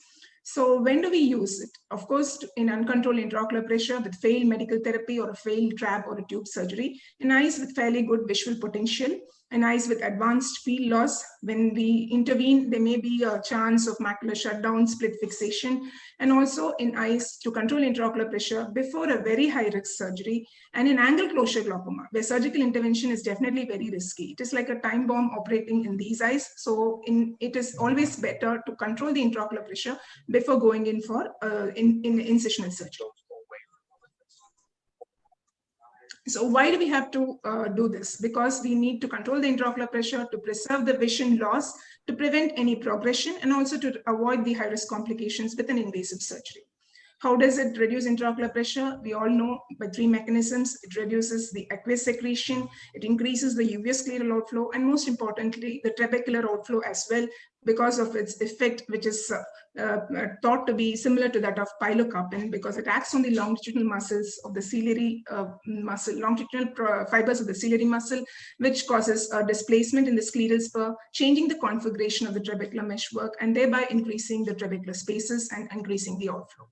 S6: So when do we use it? Of course, in uncontrolled intraocular pressure with failed medical therapy or a failed trap or a tube surgery, in eyes with fairly good visual potential, in eyes with advanced field loss. When we intervene, there may be a chance of macular shutdown, split fixation, and also in eyes to control intraocular pressure before a very high risk surgery, and in angle closure glaucoma, where surgical intervention is definitely very risky. It is like a time bomb operating in these eyes. So it is always better to control the intraocular pressure before going in for incisional surgery. So why do we have to do this? Because we need to control the intraocular pressure to preserve the vision loss, to prevent any progression, and also to avoid the high-risk complications with an invasive surgery. How does it reduce intraocular pressure? We all know by 3 mechanisms. It reduces the aqueous secretion, it increases the uveous scleral outflow, and most importantly, the trabecular outflow as well, because of its effect, which is thought to be similar to that of pilocarpine, because it acts on the longitudinal muscles of the ciliary muscle, longitudinal fibers of the ciliary muscle, which causes a displacement in the scleral spur, changing the configuration of the trabecular meshwork, and thereby increasing the trabecular spaces and increasing the outflow.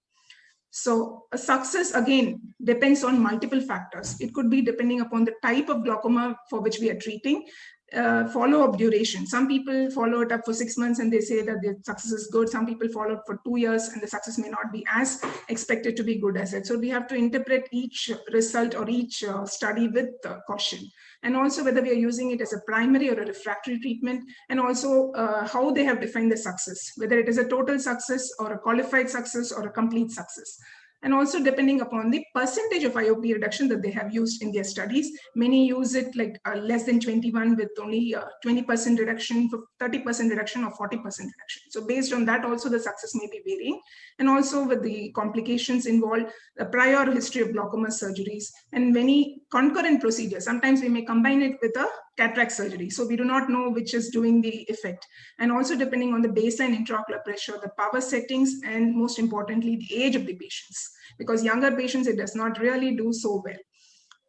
S6: So a success, again, depends on multiple factors. It could be depending upon the type of glaucoma for which we are treating, follow-up duration. Some people follow it up for 6 months and they say that the success is good. Some people follow it for 2 years and the success may not be as expected to be good as it. So we have to interpret each result or each study with caution. And also whether we are using it as a primary or a refractory treatment, and also how they have defined the success, whether it is a total success or a qualified success or a complete success. And also depending upon the percentage of IOP reduction that they have used in their studies. Many use it like less than 21 with only 20% reduction, 30% reduction or 40% reduction. So based on that also the success may be varying. And also with the complications involved, the prior history of glaucoma surgeries and many concurrent procedures. Sometimes we may combine it with a cataract surgery. So we do not know which is doing the effect. And also depending on the baseline intraocular pressure, the power settings, and most importantly, the age of the patients. Because younger patients, it does not really do so well.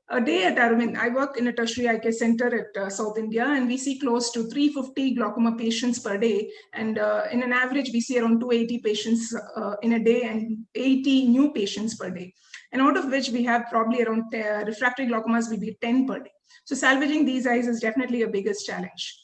S6: A day at Arabian, I work in a tertiary eye care center at South India, and we see close to 350 glaucoma patients per day. And in an average, we see around 280 patients in a day and 80 new patients per day. And out of which we have probably around refractory glaucomas will be 10 per day. So salvaging these eyes is definitely a biggest challenge.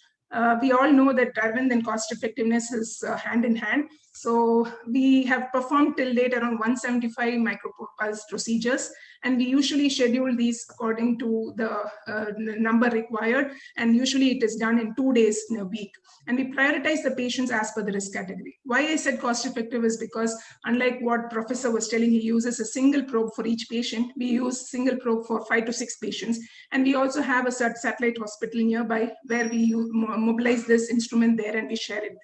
S6: We all know that Arabian and cost effectiveness is hand in hand. So we have performed till date around 175 Micropus procedures, and we usually schedule these according to the number required, and usually it is done in 2 days in a week. And we prioritize the patients as per the risk category. Why I said cost effective is because unlike what Professor was telling, he uses a single probe for each patient. We use single probe for 5 to 6 patients. And we also have a satellite hospital nearby where we mobilize this instrument there and we share it there.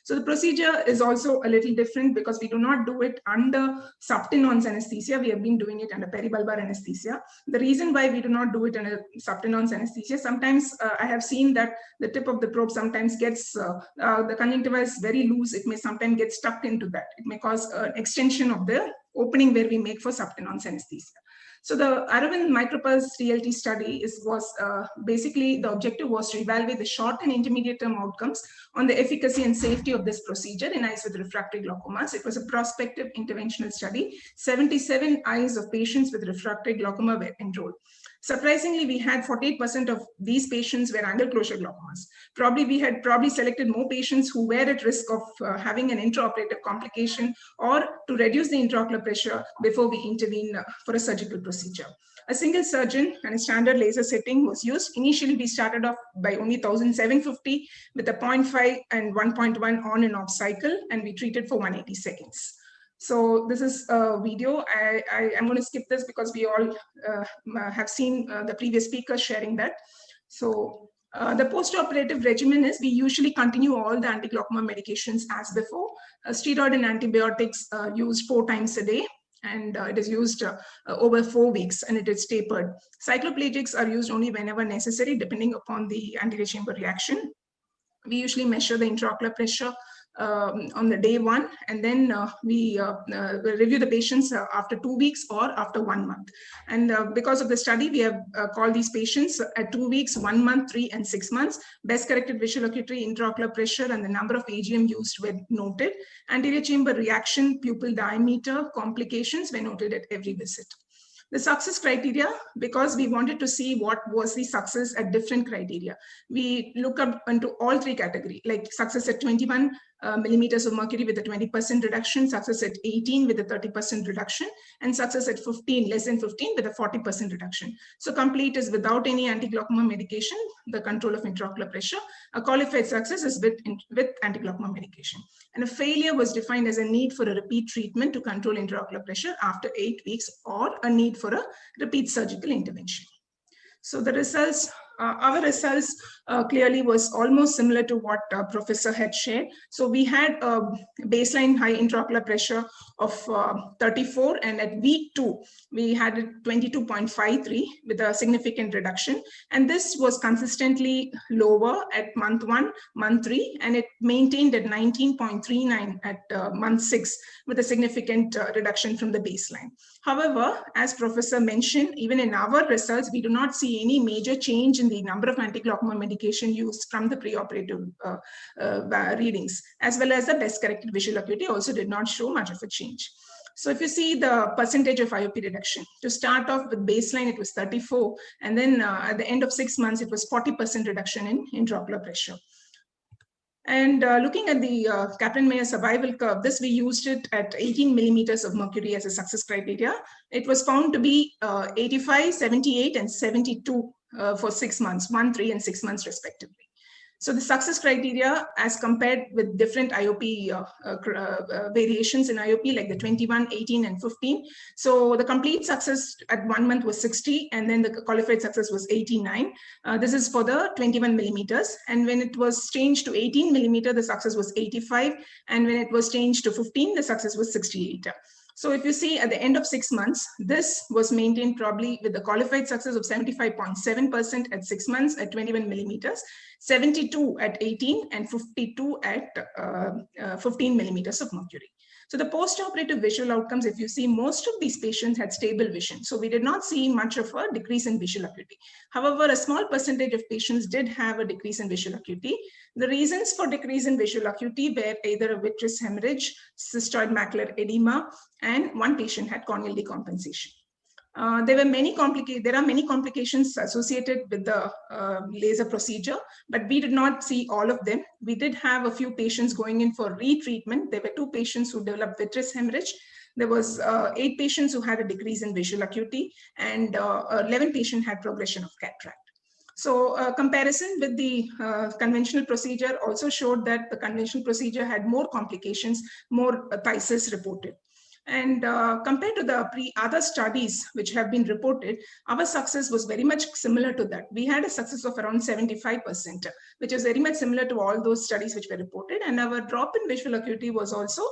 S6: So the procedure is also a little different because we do not do it under subtenons anesthesia. We have been doing it under peribulbar anesthesia. The reason why we do not do it under subtenons anesthesia, sometimes I have seen that the tip of the probe sometimes gets, the conjunctiva is very loose. It may sometimes get stuck into that. It may cause an extension of the opening where we make for subtenons anesthesia. So the Arabian Micropus TLT study was basically the objective was to evaluate the short and intermediate term outcomes on the efficacy and safety of this procedure in eyes with refractory glaucomas. It was a prospective interventional study. 77 eyes of patients with refractory glaucoma were enrolled. Surprisingly, we had 48% of these patients were angle closure glaucomas. We had selected more patients who were at risk of having an intraoperative complication or to reduce the intraocular pressure before we intervene for a surgical procedure. A single surgeon and a standard laser setting was used. Initially, we started off by only 1,750 with a 0.5 and 1.1 on and off cycle, and we treated for 180 seconds. So this is a video. I'm going to skip this because we all have seen the previous speakers sharing that. So the post-operative regimen is we usually continue all the anti-glaucoma medications as before. Steroid and antibiotics used 4 times a day, and it is used over 4 weeks, and it is tapered. Cycloplegics are used only whenever necessary, depending upon the anterior chamber reaction. We usually measure the intraocular pressure on the day 1, and then we review the patients after 2 weeks or after 1 month. And because of the study, we have called these patients at 2 weeks, 1 month, 3 and 6 months. Best corrected visual acuity, intraocular pressure, and the number of AGM used were noted. Anterior chamber reaction, pupil diameter, complications were noted at every visit. The success criteria, because we wanted to see what was the success at different criteria, we look up into all 3 categories, like success at 21 millimeters of mercury with a 20% reduction, success at 18 with a 30% reduction, and success at 15, less than 15 with a 40% reduction. So complete is without any anti-glaucoma medication, the control of intraocular pressure. A qualified success is with anti-glaucoma medication. And a failure was defined as a need for a repeat treatment to control intraocular pressure after 8 weeks, or a need for a repeat surgical intervention. So the results, our results clearly was almost similar to what Professor had shared. So we had a baseline high intraocular pressure of 34, and at week 2, we had 22.53 with a significant reduction. And this was consistently lower at month 1, month 3, and it maintained at 19.39 at month 6 with a significant reduction from the baseline. However, as Professor mentioned, even in our results, we do not see any major change in the number of anti-glaucoma medication used from the preoperative readings, as well as the best corrected visual acuity also did not show much of a change. So if you see the percentage of IOP reduction, to start off with baseline, it was 34, and then at the end of 6 months, it was 40% reduction in intraocular pressure. And looking at the Kaplan-Meier survival curve, this we used it at 18 millimeters of mercury as a success criteria. It was found to be 85, 78, and 72 for 6 months, 1, 3, and 6 months respectively. So the success criteria as compared with different IOP variations in IOP, like the 21, 18, and 15. So the complete success at 1 month was 60, and then the qualified success was 89. This is for the 21 millimeters. And when it was changed to 18 millimeter, the success was 85. And when it was changed to 15, the success was 68. So if you see at the end of 6 months, this was maintained probably with the qualified success of 75.7% at 6 months at 21 millimeters, 72 at 18, and 52 at 15 millimeters of mercury. So the post-operative visual outcomes, if you see, most of these patients had stable vision. So we did not see much of a decrease in visual acuity. However, a small percentage of patients did have a decrease in visual acuity. The reasons for decrease in visual acuity were either a vitreous hemorrhage, cystoid macular edema, and 1 patient had corneal decompensation. There are many complications associated with the laser procedure, but we did not see all of them. We did have a few patients going in for retreatment. There were 2 patients who developed vitreous hemorrhage. There was 8 patients who had a decrease in visual acuity, and 11 patients had progression of cataract. So comparison with the conventional procedure also showed that the conventional procedure had more complications, more phthisis reported. And compared to the other studies which have been reported, our success was very much similar to that. We had a success of around 75%, which is very much similar to all those studies which were reported. And our drop in visual acuity was also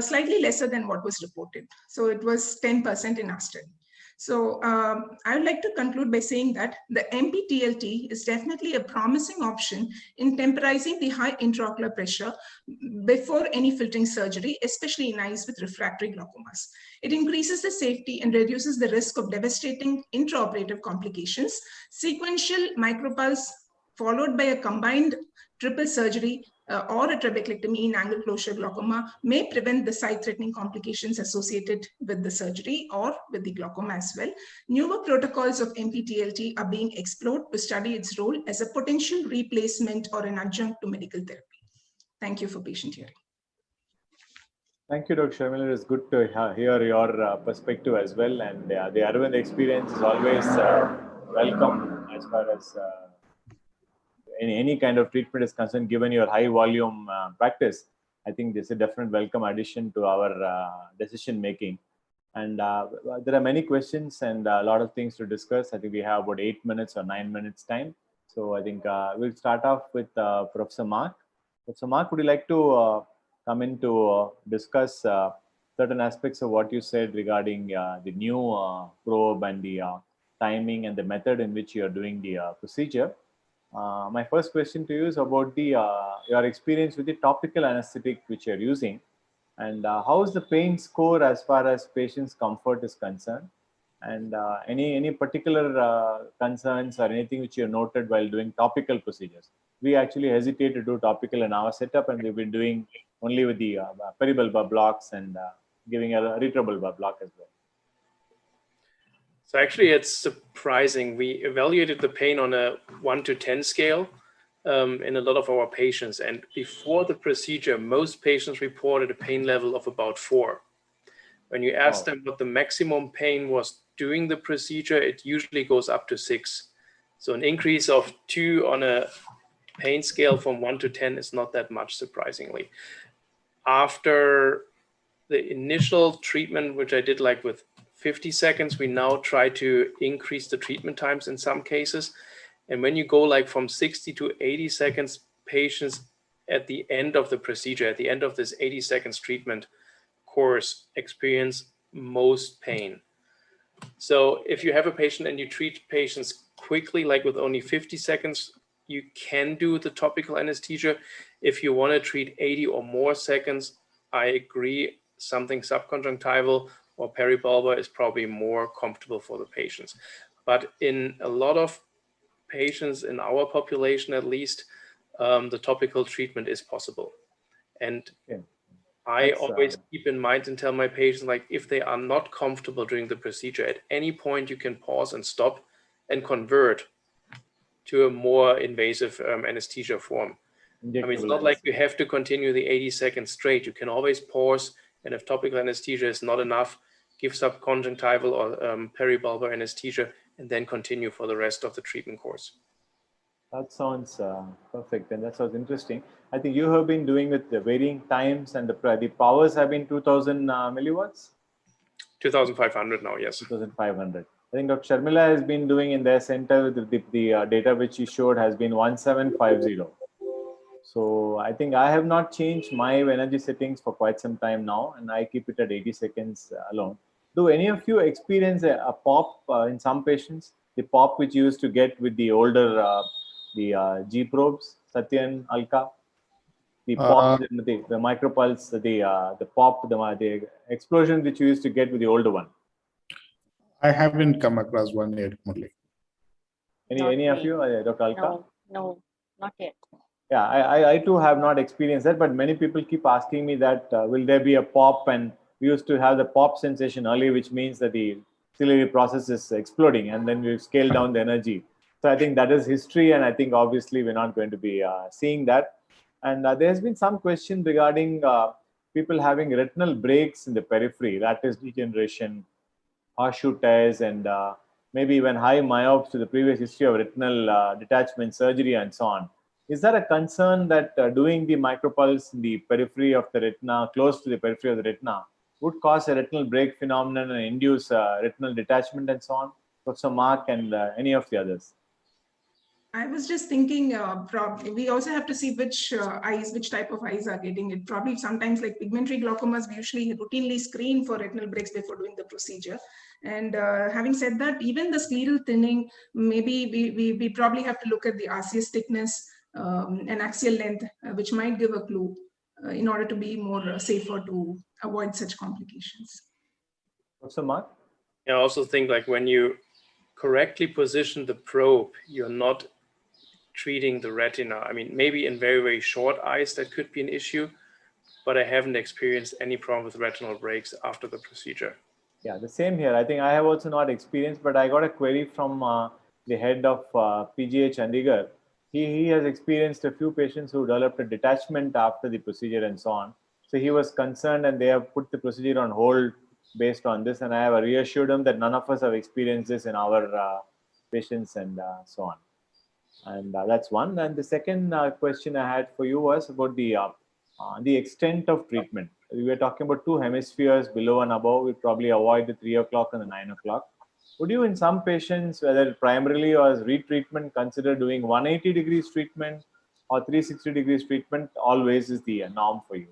S6: slightly lesser than what was reported. So it was 10% in our study. So I would like to conclude by saying that the Mptlt is definitely a promising option in temporizing the high intraocular pressure before any filtering surgery, especially in eyes with refractory glaucomas. It increases the safety and reduces the risk of devastating intraoperative complications. Sequential micropulse followed by a combined triple surgery or a trabeculectomy in angle closure glaucoma may prevent the sight-threatening complications associated with the surgery or with the glaucoma as well. Newer protocols of Mptlt are being explored to study its role as a potential replacement or an adjunct to medical therapy. Thank you for patient hearing.
S1: Thank you, Dr. Sharmila. It's good to hear your perspective as well. And the Arabian experience is always welcome as far as any kind of treatment is concerned, given your high volume practice. I think this is a definite welcome addition to our decision making. And there are many questions and a lot of things to discuss. I think we have about 8 minutes or 9 minutes time. So I think we'll start off with Professor Mark. Professor Mark, would you like to come in to discuss certain aspects of what you said regarding the new probe and the timing and the method in which you are doing the procedure? My first question to you is about the your experience with the topical anesthetic which you're using, and how is the pain score as far as patient's comfort is concerned, and any particular concerns or anything which you noted while doing topical procedures. We actually hesitate to do topical in our setup, and we've been doing only with the peribulbar blocks and giving a retrobulbar block as well.
S2: So actually, it's surprising. We evaluated the pain on a 1 to 10 scale in a lot of our patients. And before the procedure, most patients reported a pain level of about 4. When you ask them what the maximum pain was during the procedure, it usually goes up to 6. So an increase of 2 on a pain scale from 1 to 10 is not that much, surprisingly. After the initial treatment, which I did like with 50 seconds, we now try to increase the treatment times in some cases. And when you go like from 60 to 80 seconds, patients at the end of the procedure, at the end of this 80 seconds treatment course, experience most pain. So if you have a patient and you treat patients quickly, like with only 50 seconds, you can do the topical anesthesia. If you want to treat 80 or more seconds, I agree, something subconjunctival or peribulbar is probably more comfortable for the patients. But in a lot of patients, in our population at least, the topical treatment is possible. And I always keep in mind and tell my patients, like, if they are not comfortable during the procedure, at any point you can pause and stop and convert to a more invasive anesthesia form. I mean, it's not like you have to continue the 80 seconds straight. You can always pause, and if topical anesthesia is not enough, give subconjunctival or peribulbar anesthesia, and then continue for the rest of the treatment course.
S1: That sounds perfect, and that sounds interesting. I think you have been doing with the varying times, and the powers have been 2000 milliwatts?
S2: 2500 now, yes.
S1: 2500. I think Dr. Sharmila has been doing in their center, the data which she showed has been 1750. So I think I have not changed my energy settings for quite some time now, and I keep it at 80 seconds alone. Do any of you experience a pop in some patients? The pop which you used to get with the older the G probes, Satyan, Alka, the pop, the micropulse, the pop, the explosion which you used to get with the older one.
S5: I haven't come across one yet, Murli.
S1: Any of you, Dr. Alka?
S3: No, not yet.
S1: Yeah, I too have not experienced that, but many people keep asking me that will there be a pop, and we used to have the pop sensation earlier, which means that the ciliary process is exploding, and then we scale down the energy. So I think that is history, and I think obviously we're not going to be seeing that. And there has been some question regarding people having retinal breaks in the periphery, lattice degeneration, horseshoe tears, and maybe even high myopes to the previous history of retinal detachment surgery and so on. Is there a concern that doing the micropulse in the periphery of the retina, close to the periphery of the retina, would cause a retinal break phenomenon and induce retinal detachment and so on? Professor Mark and any of the others.
S6: I was just thinking, we also have to see which type of eyes are getting it. Probably sometimes like pigmentary glaucomas, we usually routinely screen for retinal breaks before doing the procedure. And having said that, even the scleral thinning, maybe we probably have to look at the RCS thickness and axial length, which might give a clue in order to be more safer to avoid such complications.
S1: Professor Mark?
S2: I also think like when you correctly position the probe, you're not treating the retina. I mean, maybe in very, very short eyes, that could be an issue, but I haven't experienced any problem with retinal breaks after the procedure.
S1: Yeah, the same here. I think I have also not experienced, but I got a query from the head of PGH Chandigarh. He has experienced a few patients who developed a detachment after the procedure and so on. So he was concerned, and they have put the procedure on hold based on this. And I have reassured him that none of us have experienced this in our patients and so on. And that's one. And the second question I had for you was about the the extent of treatment. We were talking about 2 hemispheres below and above. We probably avoid the 3 o'clock and the 9 o'clock. Would you, in some patients, whether primarily or as retreatment, consider doing 180 degrees treatment or 360 degrees treatment? Always is the norm for you.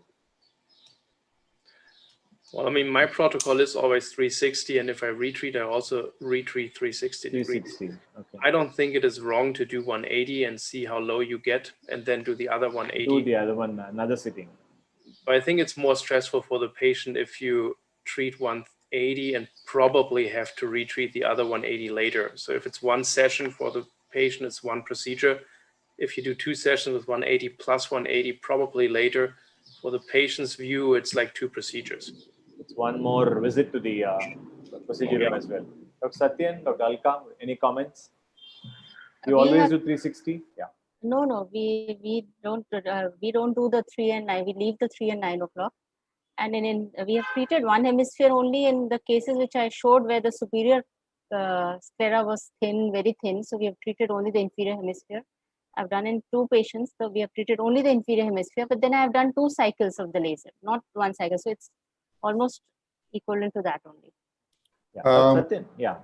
S2: Well, I mean, my protocol is always 360, and if I retreat, I also retreat 360 degrees.
S1: 360. Okay.
S2: I don't think it is wrong to do 180 and see how low you get, and then do the other 180.
S1: Do the other one, another sitting.
S2: But I think it's more stressful for the patient if you treat 180 and probably have to retreat the other 180 later. So if it's one session for the patient, it's one procedure. If you do 2 sessions with 180 plus 180, probably later, for the patient's view, it's like 2 procedures.
S1: It's one more visit to the procedure room as well. Dr. Satyan, Dr. Alka, any comments? You always do 360? Yeah.
S3: No, we don't do the 3 and 9. We leave the 3 and 9 o'clock. And we have treated one hemisphere only in the cases which I showed where the superior sclera was thin, very thin. So we have treated only the inferior hemisphere. I've done in 2 patients, so we have treated only the inferior hemisphere. But then I have done 2 cycles of the laser, not 1 cycle. So it's almost equivalent to that only.
S1: Yeah. Satyan, yeah.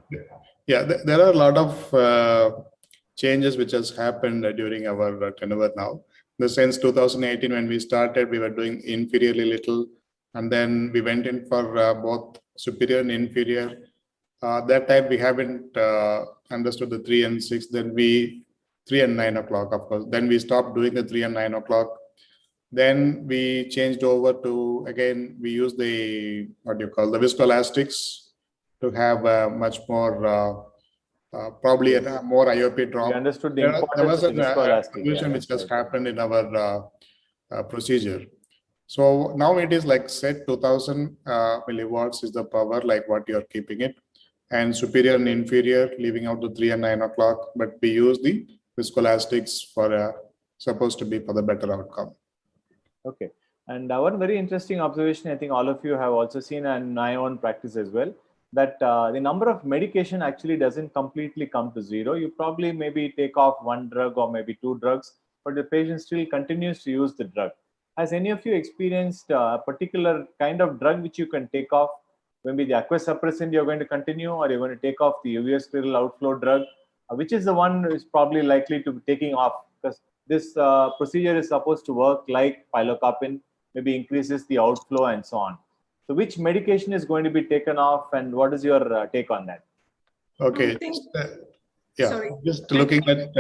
S5: Yeah, there are a lot of changes which has happened during our tenure now. In the sense 2018, when we started, we were doing inferiorly little, and then we went in for both superior and inferior. That time we haven't understood the 3 and 6. Then 3 and 9 o'clock, of course. Then we stopped doing the 3 and 9 o'clock. Then we changed over to, again, we use the, what do you call, the viscoelastics to have a much more, probably a more IOP drop.
S1: We understood the
S5: There
S1: importance
S5: was
S1: of the
S5: an
S1: viscoelastic.
S5: evolution which has happened in our procedure. So now it is like set 2000 milliwatts is the power, like what you're keeping it, and superior and inferior, leaving out the 3 and 9 o'clock, but we use the viscoelastics for supposed to be for the better outcome.
S1: Okay. And one very interesting observation, I think all of you have also seen, and my own practice as well, that the number of medication actually doesn't completely come to 0. You probably maybe take off 1 drug or maybe 2 drugs, but the patient still continues to use the drug. Has any of you experienced a particular kind of drug which you can take off? Maybe the aquasuppressant you're going to continue, or you're going to take off the UV scleral outflow drug, which is the one is probably likely to be taking off, because this procedure is supposed to work like pilocarpine, maybe increases the outflow and so on. So which medication is going to be taken off, and what is your take on that?
S5: Okay. Yeah,
S6: Sorry.
S5: just looking at...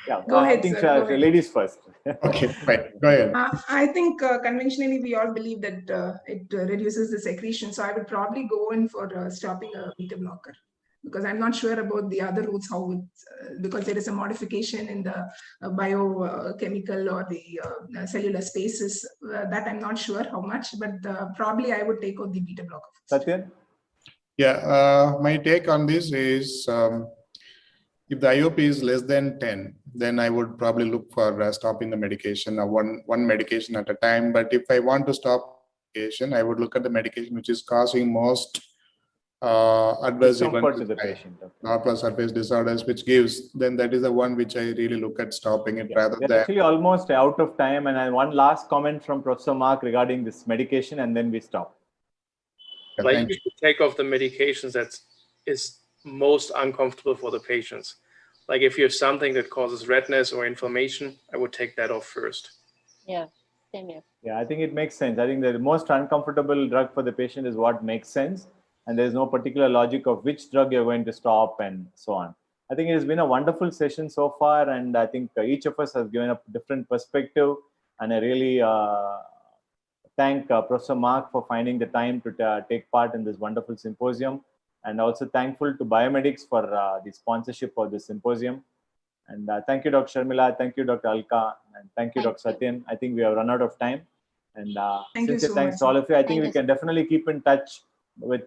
S1: Yeah,
S6: Go ahead,
S1: I think
S6: sir, go ahead.
S1: ladies first.
S5: Okay, fine. Go ahead.
S6: I think conventionally we all believe that it reduces the secretion. So I would probably go in for stopping a beta blocker, because I'm not sure about the other routes, how it's, because there is a modification in the biochemical or the cellular spaces that I'm not sure how much, but probably I would take out the beta blocker first.
S1: Satyan?
S5: Yeah, my take on this is if the IOP is less than 10, then I would probably look for stopping the medication, one medication at a time. But if I want to stop medication, I would look at the medication which is causing most adverse events
S1: to the patient.
S5: Ocular surface disorders, which gives, then that is the one which I really look at stopping it rather
S1: We're
S5: than...
S1: actually almost out of time, and one last comment from Professor Mark regarding this medication, and then we stop.
S2: Like, you should take off the medications that is most uncomfortable for the patients. Like if you have something that causes redness or inflammation, I would take that off first.
S3: Yeah, same here.
S1: Yeah, I think it makes sense. I think the most uncomfortable drug for the patient is what makes sense, and there's no particular logic of which drug you're going to stop and so on. I think it has been a wonderful session so far, and I think each of us has given a different perspective, and I really thank Professor Mark for finding the time to take part in this wonderful symposium, and also thankful to Biomedics for the sponsorship of this symposium. And thank you, Dr. Sharmila, thank you, Dr. Alka, and thank you, Dr. Satyan. I think we have run out of time. And
S6: Thanks
S1: to all of you. I think we can definitely keep in touch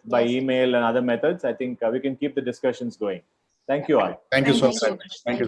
S1: by email and other methods. I think we can keep the discussions going. Thank you all.
S5: Thank you so
S6: so
S5: much. Thank you.